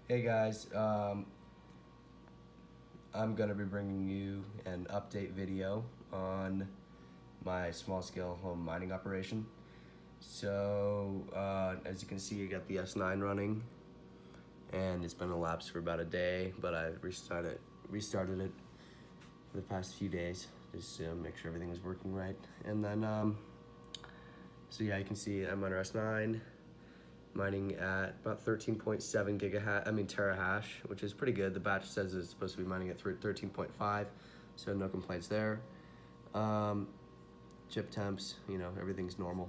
Hey guys, I'm gonna be bringing you an update video on my small scale home mining operation. So, as you can see, I got the S9 running, and it's been elapsed for about a day, but I restarted it for the past few days just to make sure everything was working right. And then, so yeah, you can see I'm on S9. Mining at about 13.7 terahash, which is pretty good. The batch says it's supposed to be mining at 13.5, so no complaints there. Chip temps, everything's normal.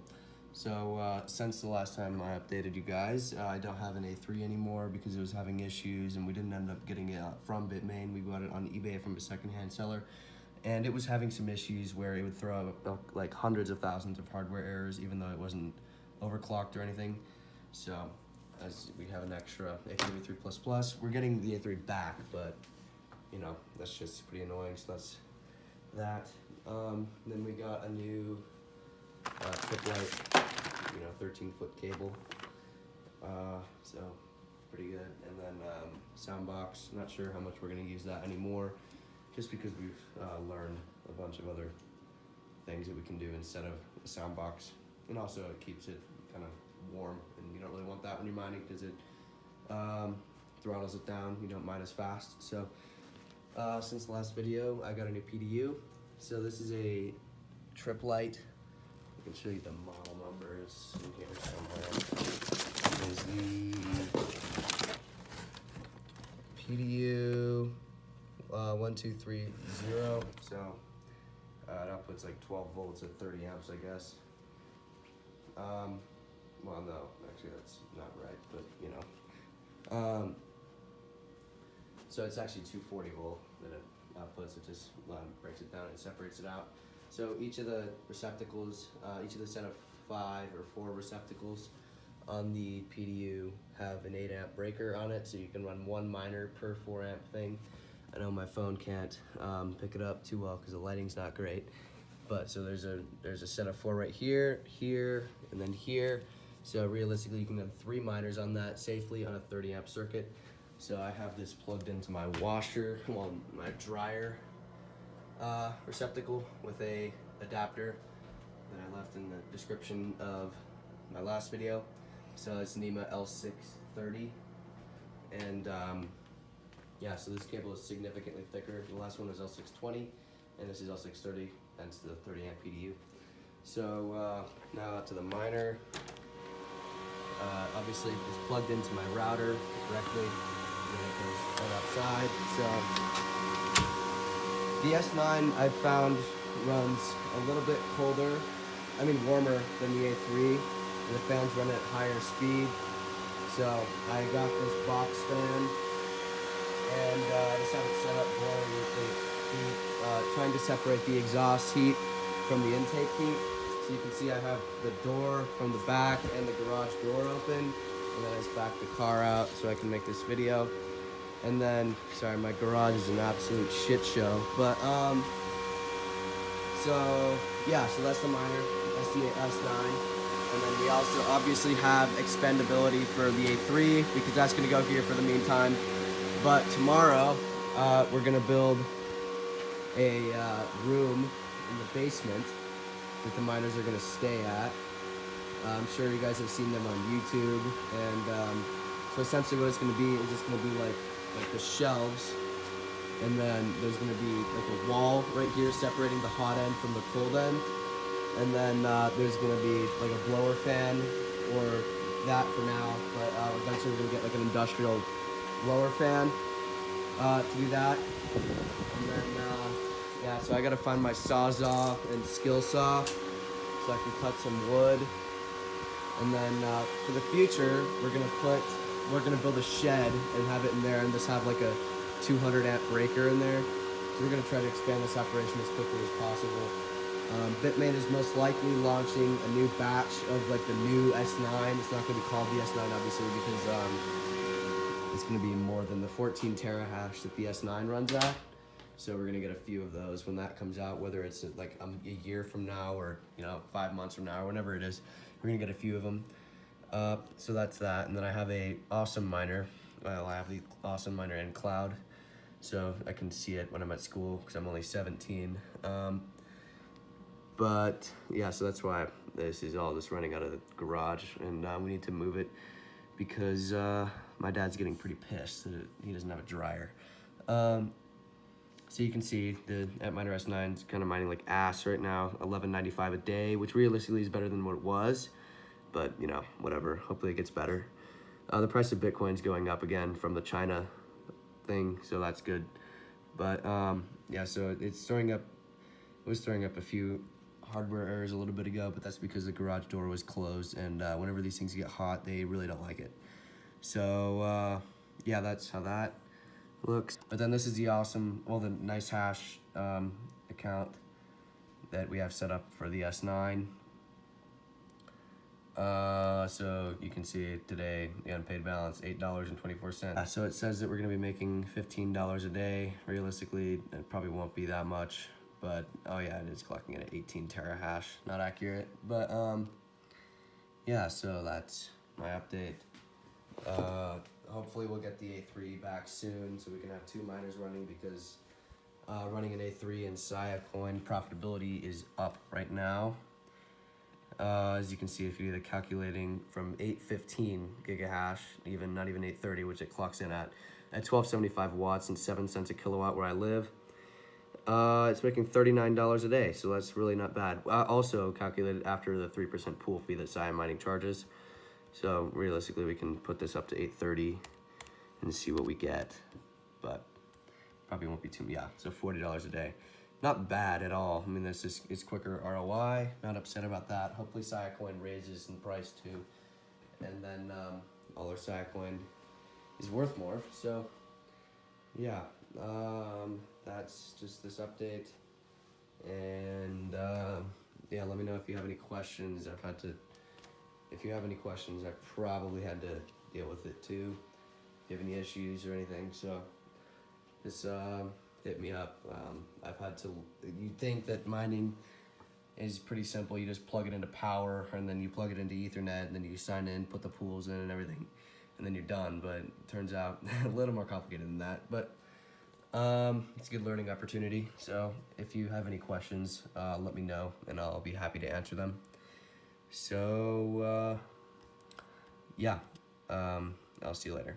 So since the last time I updated you guys, I don't have an A3 anymore because it was having issues, and we didn't end up getting it from Bitmain. We got it on eBay from a secondhand seller, and it was having some issues where it would throw out like hundreds of thousands of hardware errors, even though it wasn't overclocked or anything. So, as we have an extra A3 we're getting the A3 back, but that's just pretty annoying. So that's that. Then we got a new Triplight, 13-foot cable. So pretty good. And then Soundbox. Not sure how much we're gonna use that anymore, just because we've learned a bunch of other things that we can do instead of a Soundbox, and also it keeps it kind of warm, and you don't really want that when you're mining because it throttles it down. You don't mine as fast. So since the last video, I got a new PDU. So this is a Triplight. I can show you the model numbers in here somewhere. There's the PDU 1230. So it outputs like 12 volts at 30 amps, I guess. Well, no, actually that's not right, but so it's actually 240 volt that it outputs. It just breaks it down and separates it out. So each of the receptacles, each of the set of 5 or 4 receptacles on the PDU have an 8 amp breaker on it, so you can run 1 miner per 4 amp thing. I know my phone can't pick it up too well because the lighting's not great. But so there's a set of 4 right here, here, and then here. So realistically, you can have 3 miners on that safely on a 30 amp circuit. So I have this plugged into my washer, my dryer receptacle with a adapter that I left in the description of my last video. So it's NEMA L630, and yeah, so this cable is significantly thicker. The last one was L620, and this is L630, hence the 30 amp PDU. So now out to the miner. Obviously it's plugged into my router directly, and it goes right outside. So the S9 I found runs a little bit warmer than the A3, and the fans run at higher speed. So I got this box fan, and I just have it set up blowing the heat, trying to separate the exhaust heat from the intake heat. So you can see I have the door from the back and the garage door open, and then I just back the car out so I can make this video. And then, sorry, my garage is an absolute shit show, but so yeah, so that's the miner, that's the S9. And then we also obviously have expendability for the A3 because that's gonna go here for the meantime. But tomorrow, we're gonna build a room in the basement that the miners are gonna stay at. I'm sure you guys have seen them on YouTube, and so essentially what it's gonna be is it's gonna be like the shelves, and then there's gonna be like a wall right here separating the hot end from the cold end, and then there's gonna be like a blower fan, or that for now, but eventually we're gonna get like an industrial blower fan to do that. And then yeah, so I gotta find my Sawzall and skill saw so I can cut some wood. And then for the future, we're gonna build a shed and have it in there, and just have like a 200 amp breaker in there. So we're gonna try to expand this operation as quickly as possible. Bitmain is most likely launching a new batch of like the new S9. It's not gonna be called the S9 obviously because it's gonna be more than the 14 terahash that the S9 runs at. So we're gonna get a few of those when that comes out, whether it's like a year from now or 5 months from now or whenever it is. We're gonna get a few of them. So that's that. And then I have a awesome miner well, I have the Awesome Miner in cloud, so I can see it when I'm at school because I'm only 17. But yeah, so that's why this is all just running out of the garage, and we need to move it because my dad's getting pretty pissed that he doesn't have a dryer. So you can see the Antminer S9 is kind of mining like ass right now, $11.95 a day, which realistically is better than what it was, but you know, whatever. Hopefully it gets better. The price of Bitcoin's going up again from the China thing, so that's good. But yeah, so it's throwing up. It was throwing up a few hardware errors a little bit ago, but that's because the garage door was closed, and whenever these things get hot, they really don't like it. So yeah, that's how that looks. But then this is the awesome, well, the NiceHash account that we have set up for the S9. So you can see today the unpaid balance, $8.24. So it says that we're gonna be making $15 a day. Realistically, it probably won't be that much, but oh yeah, it is clocking it at 18 terahash. Not accurate, but yeah. So that's my update. Hopefully we'll get the A3 back soon so we can have 2 miners running, because running an A3 in Siacoin profitability is up right now. As you can see, if you do the calculating from 815 gigahash, not even 830, which it clocks in at 1275 watts and 7 cents a kilowatt where I live, it's making $39 a day, so that's really not bad. Also calculated after the 3% pool fee that Sia Mining charges. So realistically, we can put this up to 830 and see what we get, but probably won't be too, yeah, so $40 a day. Not bad at all. I mean, this is, it's quicker ROI, not upset about that. Hopefully Siacoin raises in price too, and then all our Siacoin is worth more. So yeah, that's just this update. And yeah, let me know if you have any questions. If you have any questions, I've probably had to deal with it too. If you have any issues or anything, so just hit me up. I've had to, you think that mining is pretty simple. You just plug it into power, and then you plug it into Ethernet, and then you sign in, put the pools in and everything, and then you're done. But it turns out a little more complicated than that. But it's a good learning opportunity. So if you have any questions, let me know, and I'll be happy to answer them. So yeah, I'll see you later.